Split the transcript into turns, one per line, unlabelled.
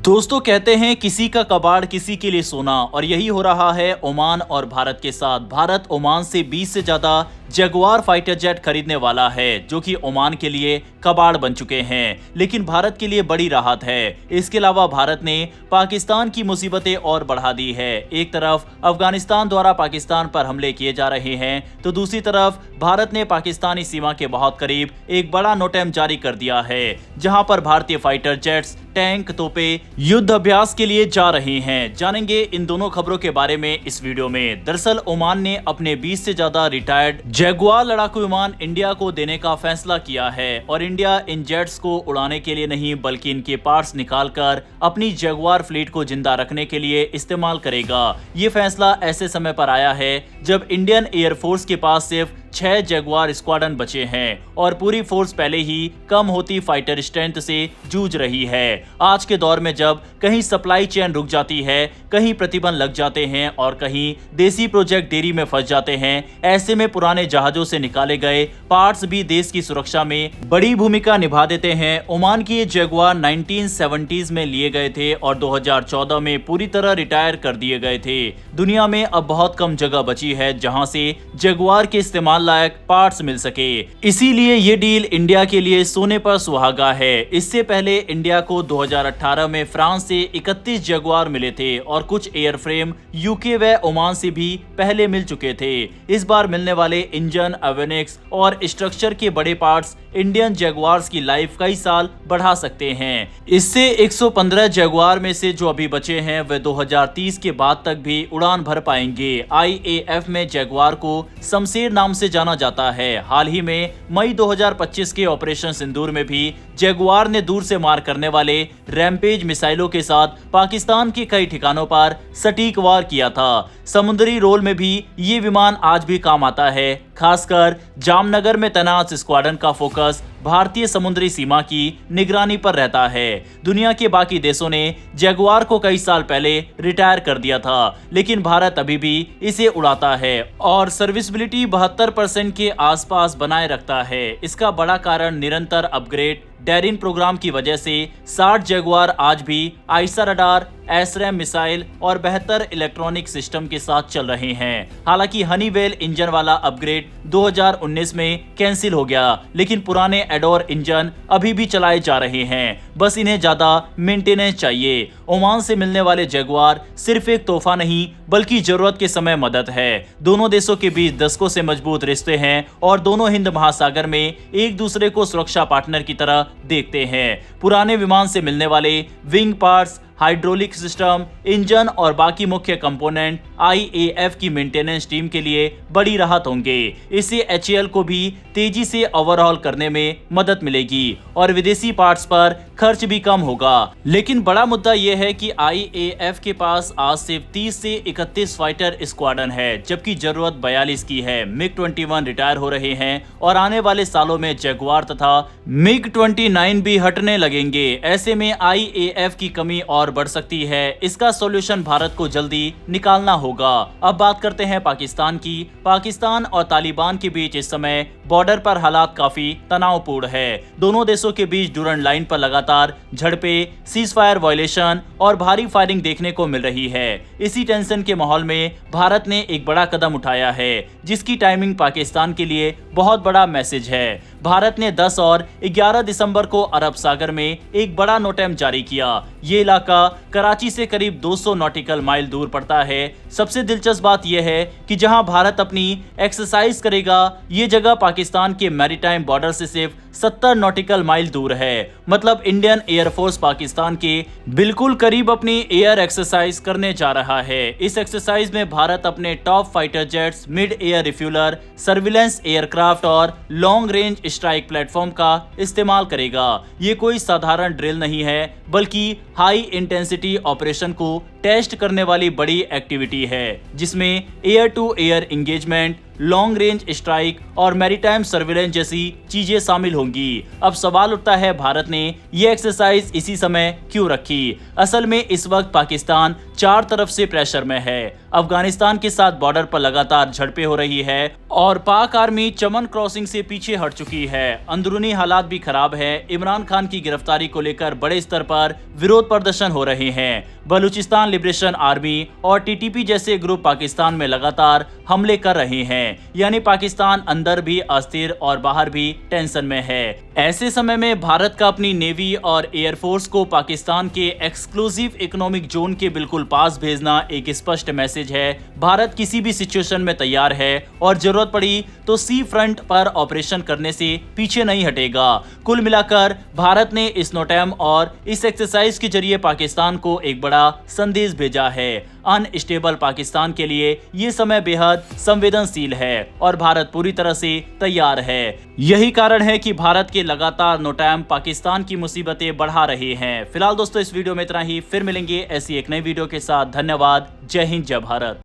दोस्तों कहते हैं किसी का कबाड़ किसी के लिए सोना, और यही हो रहा है ओमान और भारत के साथ। भारत ओमान से 20 से ज्यादा जगुआर फाइटर जेट खरीदने वाला है, जो कि ओमान के लिए कबाड़ बन चुके हैं, लेकिन भारत के लिए बड़ी राहत है। इसके अलावा भारत ने पाकिस्तान की मुसीबतें और बढ़ा दी है। एक तरफ अफगानिस्तान द्वारा पाकिस्तान पर हमले किए जा रहे हैं, तो दूसरी तरफ भारत ने पाकिस्तानी सीमा के बहुत करीब एक बड़ा नोटैम जारी कर दिया है, जहां पर भारतीय फाइटर जेट्स, टैंक, तोपे युद्ध अभ्यास के लिए जा रहे हैं। जानेंगे इन दोनों खबरों के बारे में इस वीडियो में। दरअसल ओमान ने अपने 20 से ज्यादा रिटायर्ड जगुआर लड़ाकू विमान इंडिया को देने का फैसला किया है, और इंडिया इन जेट्स को उड़ाने के लिए नहीं बल्कि इनके पार्ट्स निकालकर अपनी जगुआर फ्लीट को जिंदा रखने के लिए इस्तेमाल करेगा। ये फैसला ऐसे समय पर आया है जब इंडियन एयरफोर्स के पास सिर्फ 6 जगुआर स्क्वाड्रन बचे हैं और पूरी फोर्स पहले ही कम होती फाइटर स्ट्रेंथ से जूझ रही है। आज के दौर में जब कहीं सप्लाई चेन रुक जाती है, कहीं प्रतिबंध लग जाते हैं और कहीं देसी प्रोजेक्ट देरी में फंस जाते हैं, ऐसे में पुराने जहाजों से निकाले गए पार्ट्स भी देश की सुरक्षा में बड़ी भूमिका निभा देते हैं। ओमान की ये जगुआर 1970s में लिए गए थे और 2014 में पूरी तरह रिटायर कर दिए गए थे। दुनिया में अब बहुत कम जगह बची है जहां से जगुआर के इस्तेमाल लायक पार्ट्स मिल सके, इसीलिए ये डील इंडिया के लिए सोने पर सुहागा है। इससे पहले इंडिया को 2018 में फ्रांस से 31 जगुआर मिले थे और कुछ एयरफ्रेम यूके व ओमान से भी पहले मिल चुके थे। इस बार मिलने वाले इंजन, एवियोनिक्स और स्ट्रक्चर के बड़े पार्ट्स इंडियन जगुआर्स की लाइफ कई साल बढ़ा सकते हैं। इससे 115 जगुआर में से जो अभी बचे हैं वे 2030 के बाद तक भी उड़ान भर पाएंगे। IAF में जगुआर को शमशेर नाम से जाना जाता है। हाल ही में मई 2025 के ऑपरेशन सिंदूर में भी जगुआर ने दूर से मार करने वाले रैम्पेज मिसाइलों के साथ पाकिस्तान के कई ठिकानों पर सटीक वार किया था। समुद्री रोल में भी ये विमान आज भी काम आता है। खासकर जामनगर में तैनात स्क्वाड्रन का फोकस भारतीय समुद्री सीमा की निगरानी पर रहता है। दुनिया के बाकी देशों ने जगुआर को कई साल पहले रिटायर कर दिया था, लेकिन भारत अभी भी इसे उड़ाता है और सर्विसबिलिटी 72% के आसपास बनाए रखता है। इसका बड़ा कारण निरंतर अपग्रेड डेरिन प्रोग्राम की वजह से 60 जगुआर आज भी आइसा रडार, एसरैम मिसाइल और बेहतर इलेक्ट्रॉनिक सिस्टम के साथ चल रहे हैं। हालांकि हनीवेल इंजन वाला अपग्रेड 2019 में कैंसिल हो गया, लेकिन पुराने एडोर इंजन अभी भी चलाए जा रहे हैं, बस इन्हें ज्यादा मेंटेनेंस चाहिए। ओमान से मिलने वाले जगुआर सिर्फ एक तोहफा नहीं बल्कि जरूरत के समय मदद है। दोनों देशों के बीच दशकों से मजबूत रिश्ते हैं और दोनों हिंद महासागर में एक दूसरे को सुरक्षा पार्टनर की तरह देखते हैं। पुराने विमान से मिलने वाले wing parts, hydraulic system, engine और बाकी मुख्य कंपोनेंट IAF की मेंटेनेंस टीम के लिए बड़ी राहत होंगे। इससे HAL को भी तेजी से ओवरऑल करने में मदद मिलेगी और विदेशी पार्ट्स पर खर्च भी कम होगा। लेकिन बड़ा मुद्दा यह है कि IAF के पास आज सिर्फ 30 से 31 फाइटर स्क्वाड्रन है, जबकि जरूरत 42 की है। MiG-21 रिटायर हो रहे हैं और आने वाले सालों में जगुआर तथा MiG-29 भी हटने लगेंगे। ऐसे में IAF की कमी और बढ़ सकती है। इसका सॉल्यूशन भारत को जल्दी निकालना होगा। अब बात करते हैं पाकिस्तान की। पाकिस्तान और तालिबान के बीच इस समय बॉर्डर पर हालात काफी तनावपूर्ण है। दोनों देशों के बीच डूरन लाइन पर लगातार झड़पें, सीज फायर वायलेशन और भारी फायरिंग देखने को मिल रही है। इसी टेंशन के माहौल में भारत ने एक बड़ा कदम उठाया है, जिसकी टाइमिंग पाकिस्तान के लिए बहुत बड़ा मैसेज है। भारत ने 10 और 11 दिसंबर को अरब सागर में एक बड़ा नोटैम जारी किया। ये इलाका कराची से करीब 200 नॉटिकल माइल दूर पड़ता है। सबसे दिलचस्प बात यह है कि जहां भारत अपनी एक्सरसाइज करेगा, ये जगह पाकिस्तान के मैरीटाइम बॉर्डर से सिर्फ 70 नॉटिकल माइल दूर है। मतलब इंडियन एयरफोर्स पाकिस्तान के बिल्कुल करीब अपनी एयर एक्सरसाइज करने जा रहा है। इस एक्सरसाइज में भारत अपने top fighter jets, mid air refueller, surveillance aircraft और लॉन्ग रेंज स्ट्राइक प्लेटफॉर्म का इस्तेमाल करेगा। ये कोई साधारण ड्रिल नहीं है, बल्कि हाई इंटेंसिटी ऑपरेशन को टेस्ट करने वाली बड़ी एक्टिविटी है, जिसमें air to air engagement, long range strike और मैरीटाइम सर्विलेंस जैसी चीजें शामिल होंगी। अब सवाल उठता है, भारत ने ये एक्सरसाइज इसी समय क्यों रखी? असल में इस वक्त पाकिस्तान चार तरफ से प्रेशर में है। अफगानिस्तान के साथ बॉर्डर पर लगातार झड़पें हो रही है और पाक आर्मी चमन क्रॉसिंग से पीछे हट चुकी है। अंदरूनी हालात भी खराब है। इमरान खान की गिरफ्तारी को लेकर बड़े स्तर पर विरोध प्रदर्शन हो रहे हैं। बलूचिस्तान लिबरेशन आर्मी और टीटीपी जैसे ग्रुप पाकिस्तान में लगातार हमले कर रहे हैं, यानी पाकिस्तान अंदर भी अस्थिर और बाहर भी टेंशन में है। ऐसे समय में भारत का अपनी नेवी और एयरफोर्स को पाकिस्तान के एक्सक्लूसिव इकोनॉमिक जोन के बिल्कुल पास भेजना एक स्पष्ट मैसेज है। भारत किसी भी सिचुएशन में तैयार है और जरूरत पड़ी तो सी फ्रंट पर ऑपरेशन करने से पीछे नहीं हटेगा। कुल मिलाकर भारत ने इस नोटैम और इस एक्सरसाइज के जरिए पाकिस्तान को एक बड़ा संदेश भेजा है। अनस्टेबल पाकिस्तान के लिए ये समय बेहद संवेदनशील है और भारत पूरी तरह से तैयार है। यही कारण है कि भारत के लगातार नोटैम पाकिस्तान की मुसीबतें बढ़ा रहे हैं। फिलहाल दोस्तों, इस वीडियो में इतना ही। फिर मिलेंगे ऐसी एक नई वीडियो के साथ। धन्यवाद। जय हिंद, जय भारत।